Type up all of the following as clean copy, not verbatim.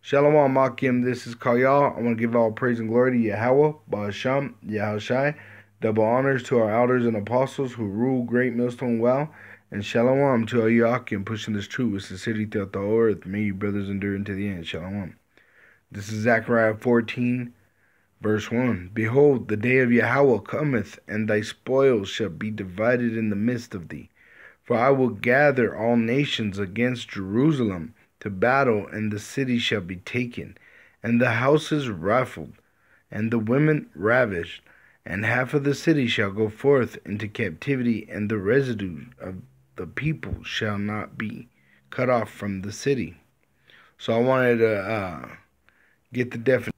Shalom Akim, this is Kayal. I want to give all praise and glory to Yahweh, Ba'asham, Yahushai. Double honors to our elders and apostles who rule Great Millstone well. And Shalom to all you Akim pushing this truth with sincerity throughout the whole earth. May you brothers endure into the end. Shalom. This is Zechariah 14, verse 1. Behold, the day of Yahweh cometh, and thy spoils shall be divided in the midst of thee. For I will gather all nations against Jerusalem to battle, and the city shall be taken, and the houses rifled, and the women ravished, and half of the city shall go forth into captivity, and the residue of the people shall not be cut off from the city. So I wanted to get the definition.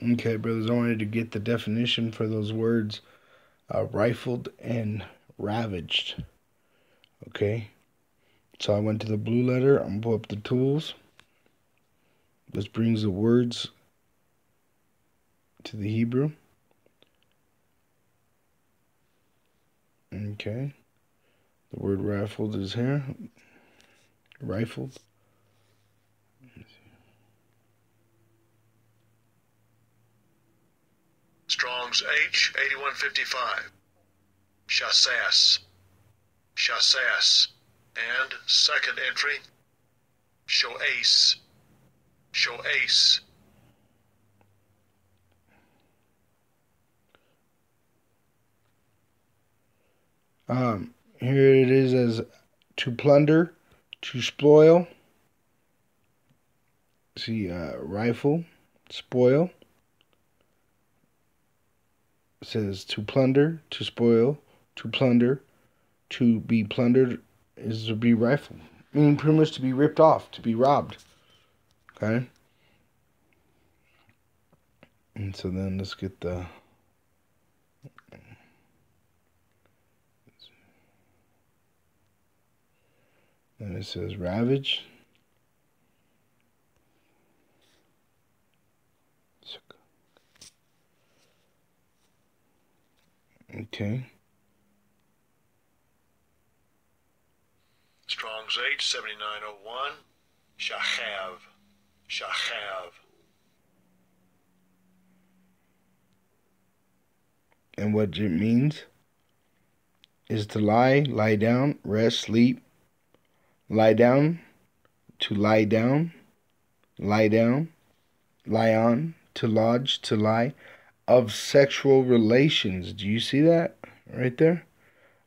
Okay, brothers, I wanted to get the definition for those words, rifled and ravaged. Okay. So I went to the blue letter. I'm going to pull up the tools. This brings the words to the Hebrew. Okay. The word rifled is here. Rifled. Strong's H 8155. Shassas. And second entry, Shoace. Here it is as to plunder, to spoil. See, rifle, spoil. It says to plunder, to spoil, to plunder, to be plundered is to be rifled. Meaning pretty much to be ripped off, to be robbed. Okay? And so then let's get the... Then it says ravage. Okay. Strong's H 7901. Shachav. And what it means is to lie down, rest, sleep. Lie down, to lie down, lie on, to lodge, to lie, of sexual relations. Do you see that right there?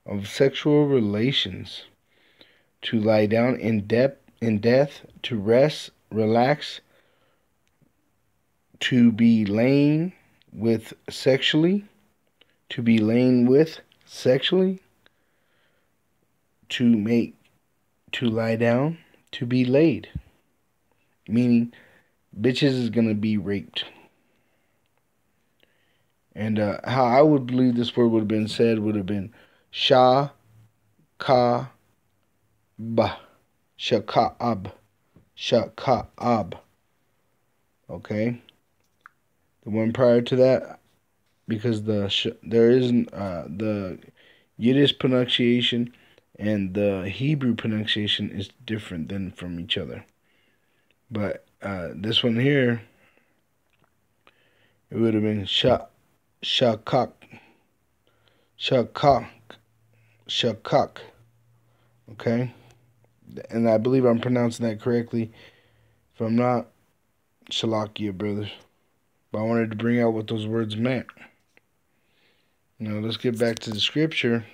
Of sexual relations. To lie down in death, to rest, relax, to be lain with sexually, to be lain with sexually, to lie down, to be laid. Meaning, bitches is going to be raped. And how I would believe this word would have been said would have been Shaka'ab. Okay? The one prior to that, because there isn't the Yiddish pronunciation and the Hebrew pronunciation is different than from each other. But this one here, it would have been shakak. Okay? And I believe I'm pronouncing that correctly. If I'm not, Shalakia, brothers. But I wanted to bring out what those words meant. Now, let's get back to the scripture.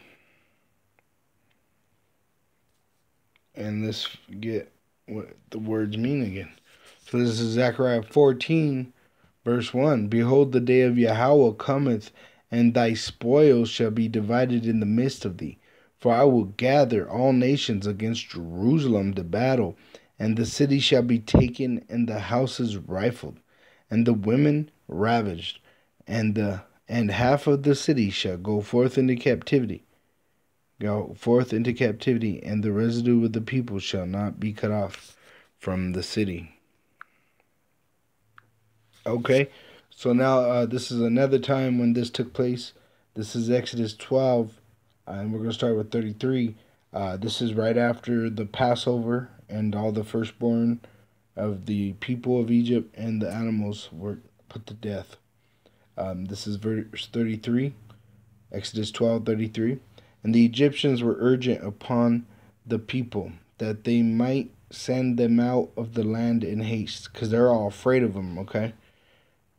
And let's get what the words mean again. So this is Zechariah 14, verse 1. Behold, the day of Yahweh cometh, and thy spoils shall be divided in the midst of thee. For I will gather all nations against Jerusalem to battle, and the city shall be taken, and the houses rifled, and the women ravaged, and half of the city shall go forth into captivity. And the residue of the people shall not be cut off from the city. Okay, so now this is another time when this took place. This is Exodus 12, and we're going to start with 33. This is right after the Passover and all the firstborn of the people of Egypt and the animals were put to death. This is verse 33, Exodus 12:33. And the Egyptians were urgent upon the people that they might send them out of the land in haste, because they're all afraid of them, okay?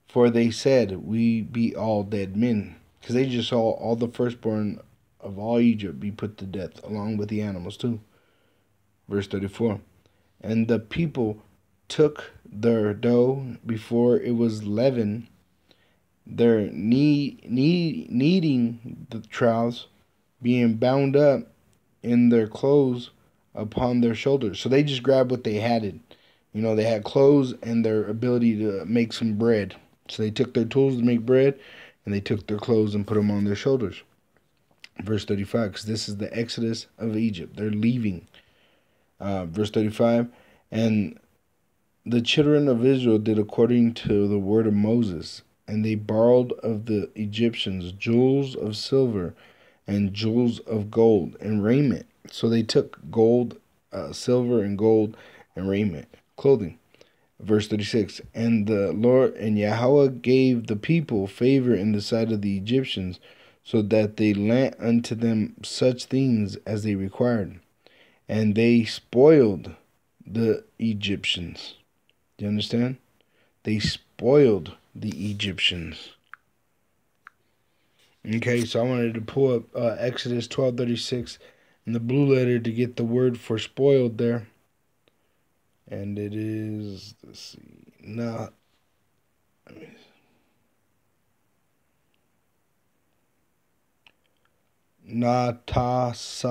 For they said, we be all dead men, because they just saw all the firstborn of all Egypt be put to death, along with the animals too. Verse 34. And the people took their dough before it was leavened, their kneading the troughs, being bound up in their clothes upon their shoulders. So they just grabbed what they had. They had clothes and their ability to make some bread. So they took their tools to make bread, and they took their clothes and put them on their shoulders. Verse 35, because this is the exodus of Egypt. They're leaving. Verse 35, and the children of Israel did according to the word of Moses, and they borrowed of the Egyptians jewels of silver and jewels of gold and raiment. So they took gold, silver and gold and raiment, clothing. Verse 36, and the Lord and Yahweh gave the people favor in the sight of the Egyptians, so that they lent unto them such things as they required. And they spoiled the Egyptians. Do you understand? They spoiled the Egyptians. Okay, so I wanted to pull up Exodus 12:36 in the blue letter to get the word for spoiled there. And it is, let's see, Natasal.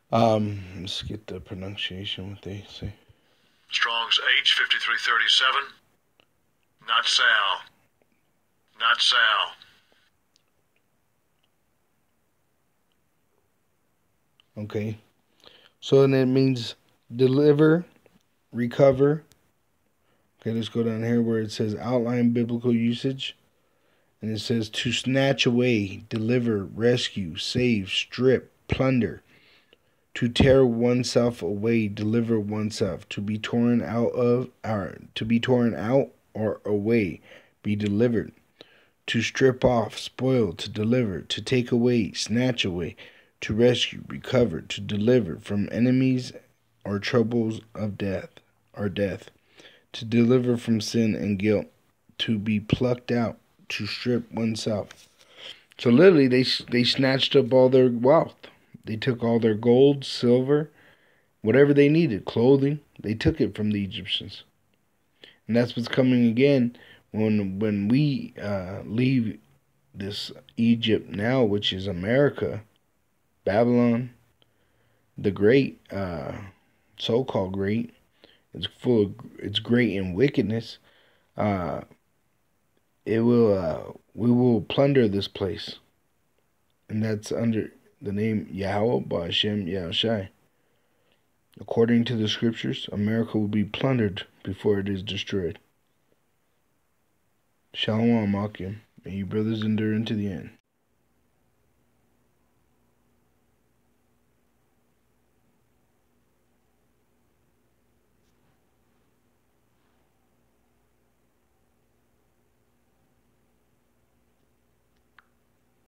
Let's get the pronunciation, what they say. Strong's H 5337. Not Sal. Not Sal. Okay. So then it means deliver, recover. Okay, let's go down here where it says outline biblical usage. And it says to snatch away, deliver, rescue, save, strip, plunder. To tear oneself away, deliver oneself. To be torn out or away, be delivered. To strip off, spoil, to deliver, to take away, snatch away, to rescue, recover, to deliver from enemies or troubles of death, to deliver from sin and guilt, to be plucked out, to strip oneself. So literally, they snatched up all their wealth. They took all their gold, silver, whatever they needed, clothing. They took it from the Egyptians. And that's what's coming again when we leave this Egypt now, which is America, Babylon, the great, so-called great. It's great in wickedness. We will plunder this place. And that's under the name Yahweh Ba'Shem Yahushai. According to the scriptures, America will be plundered before it is destroyed. Shalom Akim. May you brothers endure unto the end.